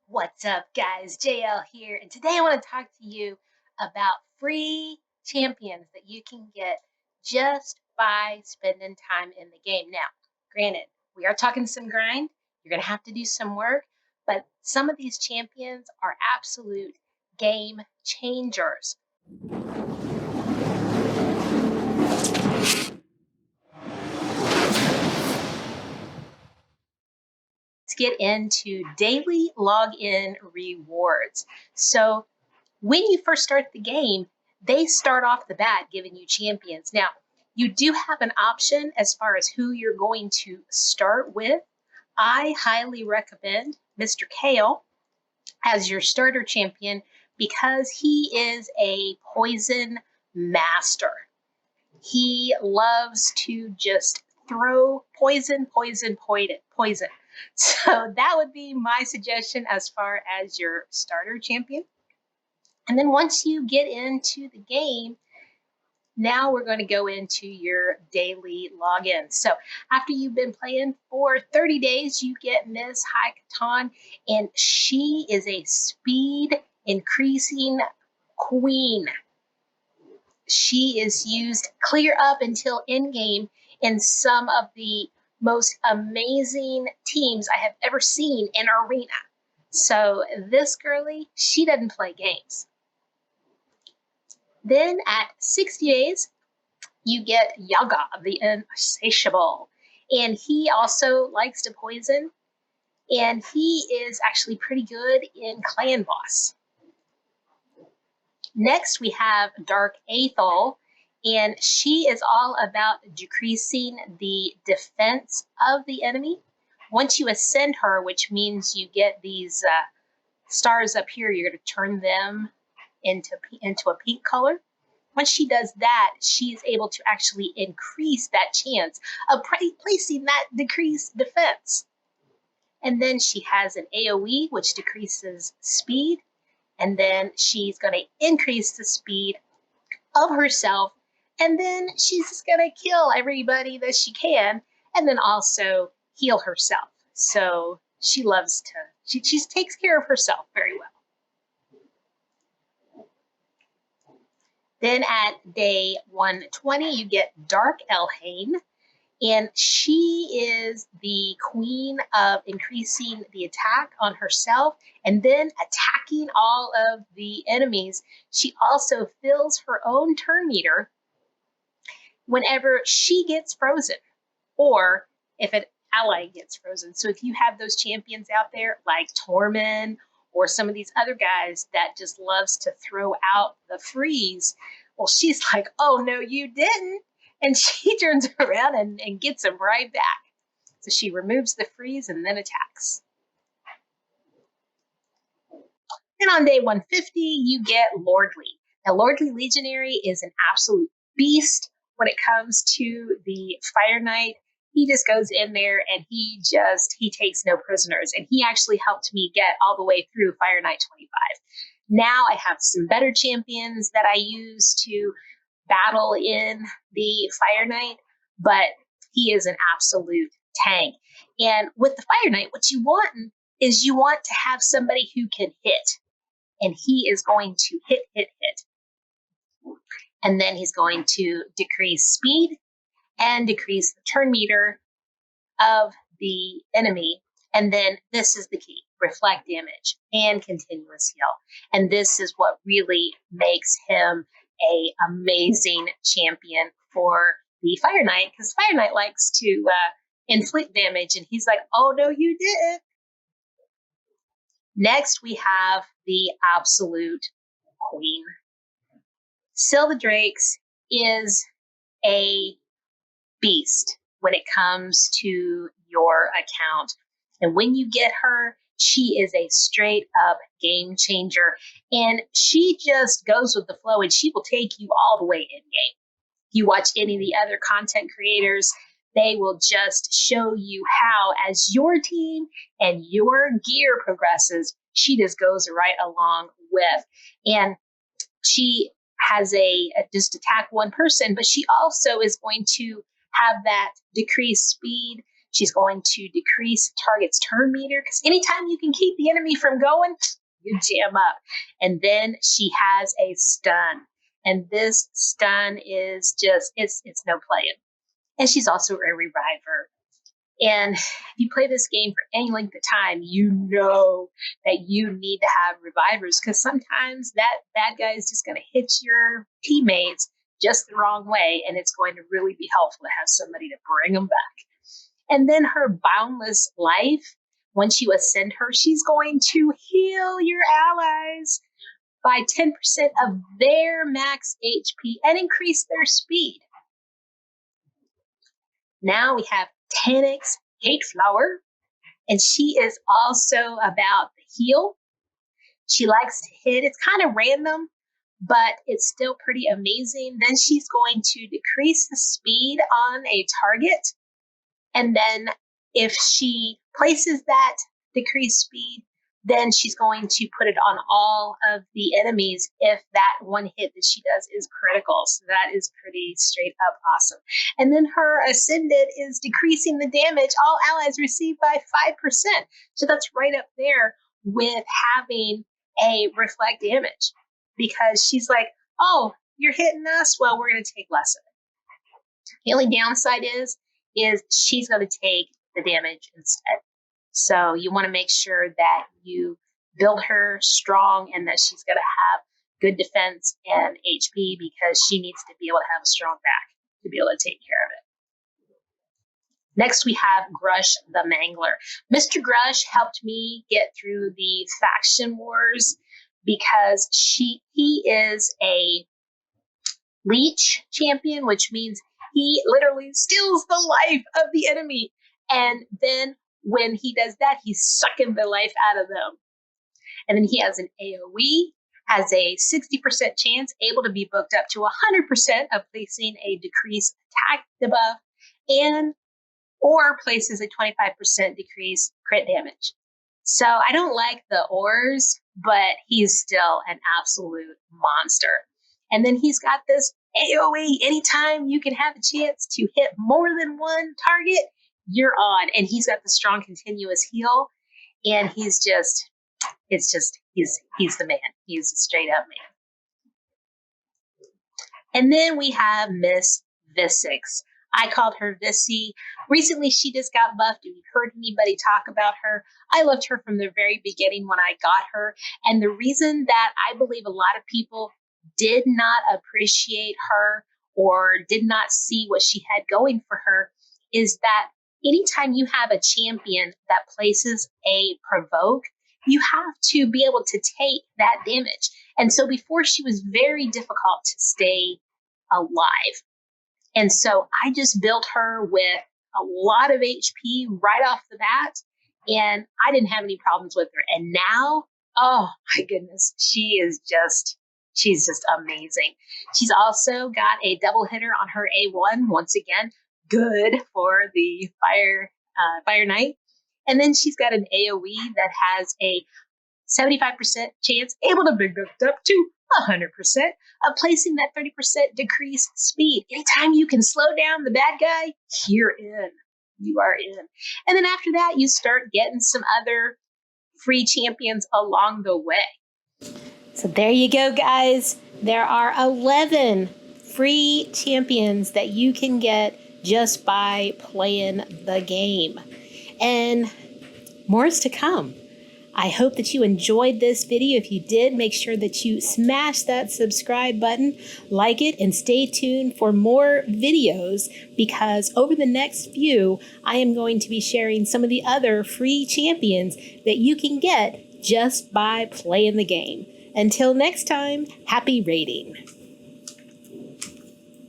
What's up, guys? Jael here, and today I want to talk to you about free champions that you can get just by spending time in the game. Now, granted, we are talking some grind. You're going to have to do some work, but some of these champions are absolute game changers. Let's get into daily login rewards. So, when you first start the game, they start off the bat giving you champions. Now, you do have an option as far as who you're going to start with. I highly recommend Mr. Kale as your starter champion because he is a poison master. He loves to just throw poison. So that would be my suggestion as far as your starter champion. And then once you get into the game, now we're going to go into your daily login. So after you've been playing for 30 days, you get Ms. Haikatan, and she is a speed increasing queen. She is used clear up until end game in some of the most amazing teams I have ever seen in Arena. So this girlie, she doesn't play games. Then at 60 days, you get Yaga, the Insatiable. And he also likes to poison. And he is actually pretty good in Clan Boss. Next, we have Dark Aethel. And she is all about decreasing the defense of the enemy. Once you ascend her, which means you get these stars up here, you're going to turn them into a pink color. Once she does that, she is able to actually increase that chance of placing that decreased defense. And then she has an AoE, which decreases speed. And then she's going to increase the speed of herself. And then she's just going to kill everybody that she can. And then also heal herself. So she loves to, she takes care of herself very well. Then at day 120, you get Dark Elhain, and she is the queen of increasing the attack on herself and then attacking all of the enemies. She also fills her own turn meter whenever she gets frozen or if an ally gets frozen. So if you have those champions out there like Tormund or some of these other guys that just loves to throw out the freeze, well, she's like, oh, no, you didn't. And she turns around and gets him right back. So she removes the freeze and then attacks. Then on day 150, you get Lordly. Now, Lordly Legionary is an absolute beast when it comes to the Fire Knight. He just goes in there and he takes no prisoners. And he actually helped me get all the way through Fire Knight 25. Now I have some better champions that I use to battle in the Fire Knight, but he is an absolute tank. And with the Fire Knight, what you want is you want to have somebody who can hit. And he is going to hit. And then he's going to decrease speed and decrease the turn meter of the enemy. And then this is the key, reflect damage and continuous heal. And this is what really makes him a amazing champion for the Fire Knight, because Fire Knight likes to inflict damage, and he's like, oh, no, you didn't. Next, we have the absolute queen. Sylva Drakes is a beast when it comes to your account. And when you get her, she is a straight up game changer. And she just goes with the flow and she will take you all the way in game. If you watch any of the other content creators, they will just show you how, as your team and your gear progresses, she just goes right along with. And she has a just attack one person, but she also is going to have that decreased speed. She's going to decrease target's turn meter, because anytime you can keep the enemy from going, you jam up. And then she has a stun. And this stun is just, it's no playing. And she's also a reviver. And if you play this game for any length of time, you know that you need to have revivers, because sometimes that bad guy is just going to hit your teammates just the wrong way, and it's going to really be helpful to have somebody to bring them back. And then her boundless life, once you ascend her, she's going to heal your allies by 10% of their max HP and increase their speed. Now we have 10x Hate Flower, and she is also about the heal. She likes to hit. It's kind of random, but it's still pretty amazing. Then she's going to decrease the speed on a target. And then if she places that decreased speed, then she's going to put it on all of the enemies if that one hit that she does is critical. So that is pretty straight up awesome. And then her Ascended is decreasing the damage all allies receive by 5%. So that's right up there with having a reflect damage, because she's like, oh, you're hitting us? Well, we're going to take less of it. The only downside is she's going to take the damage instead. So you want to make sure that you build her strong and that she's going to have good defense and HP, because she needs to be able to have a strong back to be able to take care of it. Next, we have Grush the Mangler. Mr. Grush helped me get through the faction wars because he is a leech champion, which means he literally steals the life of the enemy. And then when he does that, he's sucking the life out of them. And then he has an AoE, has a 60% chance, able to be booked up to 100% of placing a decreased attack debuff, and or places a 25% decrease crit damage. So I don't like the ors, but he's still an absolute monster. And then he's got this AoE. Anytime you can have a chance to hit more than one target, you're on. And he's got the strong continuous heal. And he's the man. He's a straight up man. And then we have Miss Viscs. I called her Vissy. Recently, she just got buffed. If you've heard anybody talk about her, I loved her from the very beginning when I got her. And the reason that I believe a lot of people did not appreciate her or did not see what she had going for her is that anytime you have a champion that places a provoke, you have to be able to take that damage. And so before, she was very difficult to stay alive. And so I just built her with a lot of HP right off the bat, and I didn't have any problems with her. And now, oh my goodness, she's just amazing. She's also got a double hitter on her A1, once again, good for the Fire Knight. And then she's got an AoE that has a 75% chance, able to be booked up to 100% of placing that 30% decreased speed. Anytime you can slow down the bad guy, you're in. You are in. And then after that, you start getting some other free champions along the way. So there you go, guys. There are 11 free champions that you can get just by playing the game. And more is to come. I hope that you enjoyed this video. If you did, make sure that you smash that subscribe button, like it, and stay tuned for more videos, because over the next few, I am going to be sharing some of the other free champions that you can get just by playing the game. Until next time, happy raiding.